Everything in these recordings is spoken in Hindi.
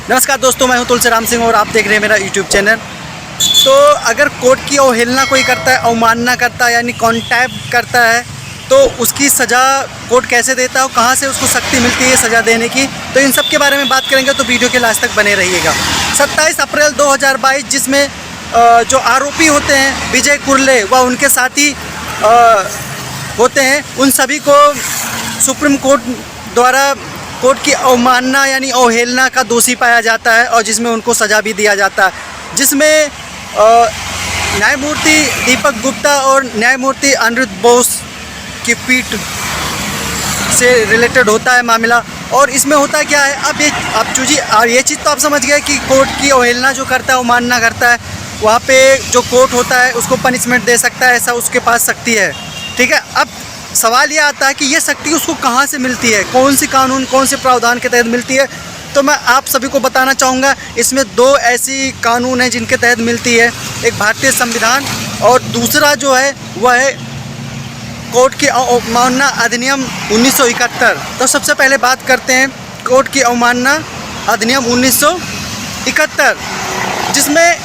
नमस्कार दोस्तों, मैं हूं तुलसीराम सिंह और आप देख रहे हैं मेरा यूट्यूब चैनल। तो अगर कोर्ट की अवहेलना कोई करता है, अवमानना करता है यानी कॉन्टैक्ट करता है, तो उसकी सज़ा कोर्ट कैसे देता है और कहां से उसको शक्ति मिलती है सज़ा देने की, तो इन सब के बारे में बात करेंगे। तो वीडियो के लास्ट तक बने रहिएगा। 27 अप्रैल 2022 जिसमें जो आरोपी होते हैं विजय कुर्ले व उनके साथी होते हैं, उन सभी को सुप्रीम कोर्ट द्वारा कोर्ट की अवमानना यानी अवहेलना का दोषी पाया जाता है और जिसमें उनको सज़ा भी दिया जाता है, जिसमें न्यायमूर्ति दीपक गुप्ता और न्यायमूर्ति अनिरुद्ध बोस की पीठ से रिलेटेड होता है मामला। और इसमें होता क्या है, अब ये चीज़ तो आप समझ गए कि कोर्ट की अवहेलना जो करता है, अवमानना करता है, वहाँ पे जो कोर्ट होता है उसको पनिशमेंट दे सकता है, ऐसा उसके पास शक्ति है। ठीक है, अब सवाल ये आता है कि ये शक्ति उसको कहाँ से मिलती है, कौन सी कानून, कौन से प्रावधान के तहत मिलती है। तो मैं आप सभी को बताना चाहूँगा, इसमें दो ऐसी कानून हैं जिनके तहत मिलती है, एक भारतीय संविधान और दूसरा जो है वह है कोर्ट की अवमानना अधिनियम 1971। तो सबसे पहले बात करते हैं कोर्ट की अवमानना अधिनियम 1971, जिसमें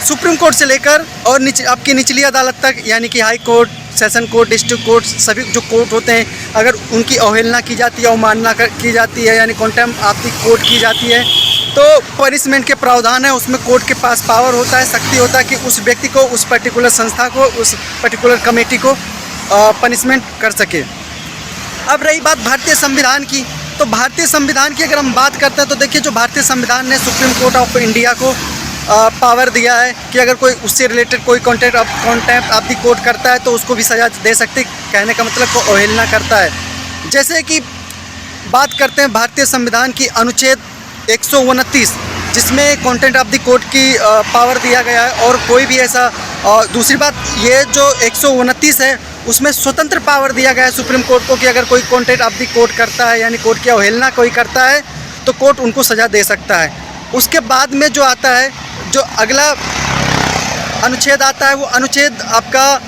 सुप्रीम कोर्ट से लेकर और आपकी निचली अदालत तक यानी कि high court, session court, district court, सभी जो कोर्ट होते हैं, अगर उनकी अवहेलना की जाती है, अवमानना की जाती है यानी कॉन्टेम्प्ट ऑफ द कोर्ट की जाती है, तो पनिशमेंट के प्रावधान है। उसमें कोर्ट के पास पावर होता है, शक्ति होता है कि उस व्यक्ति को, उस पर्टिकुलर संस्था को, उस पर्टिकुलर कमेटी को पनिशमेंट कर सके। अब रही बात भारतीय संविधान की, तो भारतीय संविधान की अगर हम बात करते हैं तो देखिए, जो भारतीय संविधान ने सुप्रीम कोर्ट ऑफ इंडिया को पावर दिया है कि अगर कोई उससे रिलेटेड कोई कॉन्टेम्प्ट ऑफ द कोर्ट करता है तो उसको भी सज़ा दे सकते। कहने का मतलब को अवहेलना करता है। जैसे कि बात करते हैं भारतीय संविधान की अनुच्छेद 129, जिसमें कॉन्टेम्प्ट ऑफ द कोर्ट की पावर दिया गया है। और कोई भी ऐसा दूसरी बात, ये जो 129 है उसमें स्वतंत्र पावर दिया गया है सुप्रीम कोर्ट को कि अगर कोई कॉन्टेम्प्ट ऑफ द कोर्ट करता है यानी कोर्ट की अवहेलना कोई करता है तो कोर्ट उनको सज़ा दे सकता है। उसके बाद में जो आता है, जो अगला अनुच्छेद आता है, वो अनुच्छेद आपका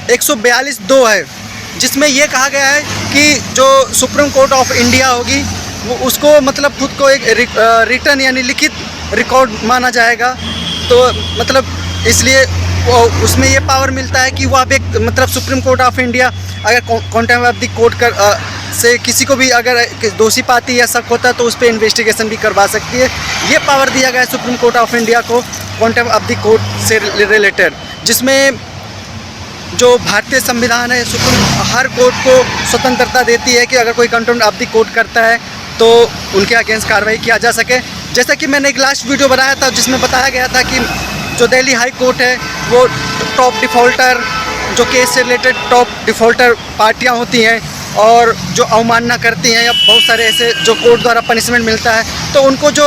142(2) है, जिसमें ये कहा गया है कि जो सुप्रीम कोर्ट ऑफ इंडिया होगी वो उसको मतलब खुद को एक रिटर्न यानी लिखित रिकॉर्ड माना जाएगा। तो मतलब इसलिए उसमें ये पावर मिलता है कि वो आप एक मतलब सुप्रीम कोर्ट ऑफ इंडिया अगर कॉन्टेम्प्ट ऑफ द कोर्ट से किसी को भी अगर दोषी पाती या शक होता है तो उस पर इन्वेस्टिगेशन भी करवा सकती है। ये पावर दिया गया है सुप्रीम कोर्ट ऑफ इंडिया को कॉन्टेम्प्ट ऑफ द कोर्ट से रिलेटेड, जिसमें जो भारतीय संविधान है हर कोर्ट को स्वतंत्रता देती है कि अगर कोई कॉन्टेम्प्ट ऑफ द कोर्ट करता है तो उनके अगेंस्ट कार्रवाई किया जा सके। जैसा कि मैंने एक लास्ट वीडियो बनाया था जिसमें बताया गया था कि जो दिल्ली हाई कोर्ट है वो टॉप डिफ़ॉल्टर, जो केस से रिलेटेड टॉप डिफ़ॉल्टर पार्टियां होती हैं और जो अवमानना करती हैं या बहुत सारे ऐसे जो कोर्ट द्वारा पनिशमेंट मिलता है, तो उनको जो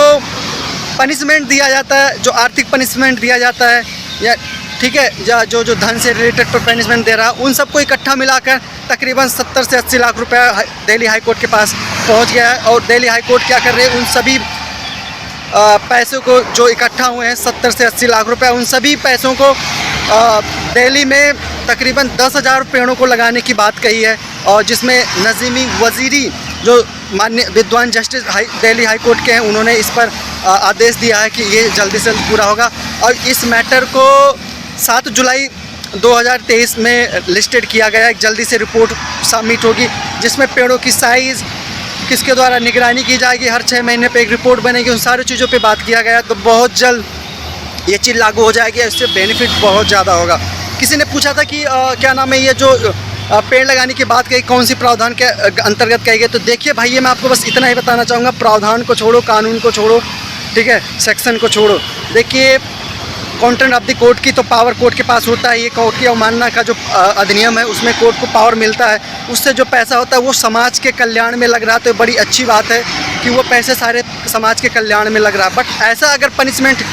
पनिशमेंट दिया जाता है, जो आर्थिक पनिशमेंट दिया जाता है या ठीक है, या जो धन से रिलेटेड पर पनिशमेंट दे रहा है, उन सबको इकट्ठा मिलाकर तकरीबन 70 से 80 लाख रुपया दिल्ली हाई कोर्ट के पास पहुंच गया है। और दिल्ली हाई कोर्ट क्या कर रहे हैं, उन सभी पैसों को जो इकट्ठा हुए हैं 70 से 80 लाख रुपए, उन सभी पैसों को दिल्ली में तकरीबन 10,000 पेड़ों को लगाने की बात कही है। और जिसमें नज़ीमी वज़ीरी जो माननीय विद्वान जस्टिस दिल्ली हाई कोर्ट के हैं, उन्होंने इस पर आदेश दिया है कि ये जल्दी से पूरा होगा। और इस मैटर को 7 जुलाई 2023 में लिस्टेड किया गया है। जल्दी से रिपोर्ट सबमिट होगी जिसमें पेड़ों की साइज़, किसके द्वारा निगरानी की जाएगी, हर 6 महीने पे एक रिपोर्ट बनेगी, उन सारी चीज़ों पे बात किया गया। तो बहुत जल्द ये चीज़ लागू हो जाएगी, इससे बेनिफिट बहुत ज़्यादा होगा। किसी ने पूछा था कि क्या नाम है, ये जो पेड़ लगाने की बात कही कौन सी प्रावधान के अंतर्गत कही गई। तो देखिए भाई, ये मैं आपको बस इतना ही बताना चाहूँगा, प्रावधान को छोड़ो, कानून को छोड़ो, ठीक है, सेक्शन को छोड़ो। देखिए, कॉन्टेम्प्ट ऑफ द कोर्ट की तो पावर कोर्ट के पास होता है। ये कोर्ट की अवमानना का जो अधिनियम है उसमें कोर्ट को पावर मिलता है। उससे जो पैसा होता है वो समाज के कल्याण में लग रहा है, तो बड़ी अच्छी बात है कि वो पैसे सारे समाज के कल्याण में लग रहा है। बट ऐसा अगर पनिशमेंट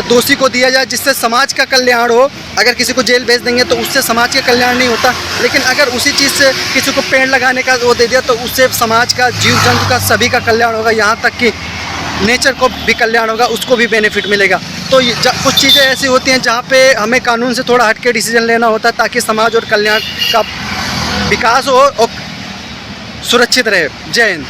दोषी को दिया जाए जिससे समाज का कल्याण हो, अगर किसी को जेल भेज देंगे तो उससे समाज का कल्याण नहीं होता। लेकिन अगर उसी चीज़ से किसी को पेड़ लगाने का वो दे दिया तो उससे समाज का, जीव जंतु का, सभी का कल्याण होगा, यहाँ तक कि नेचर को भी कल्याण होगा, उसको भी बेनिफिट मिलेगा। तो कुछ चीज़ें ऐसी होती हैं जहाँ पे हमें कानून से थोड़ा हटके डिसीजन लेना होता है ताकि समाज और कल्याण का विकास हो और सुरक्षित रहे। जय हिंद।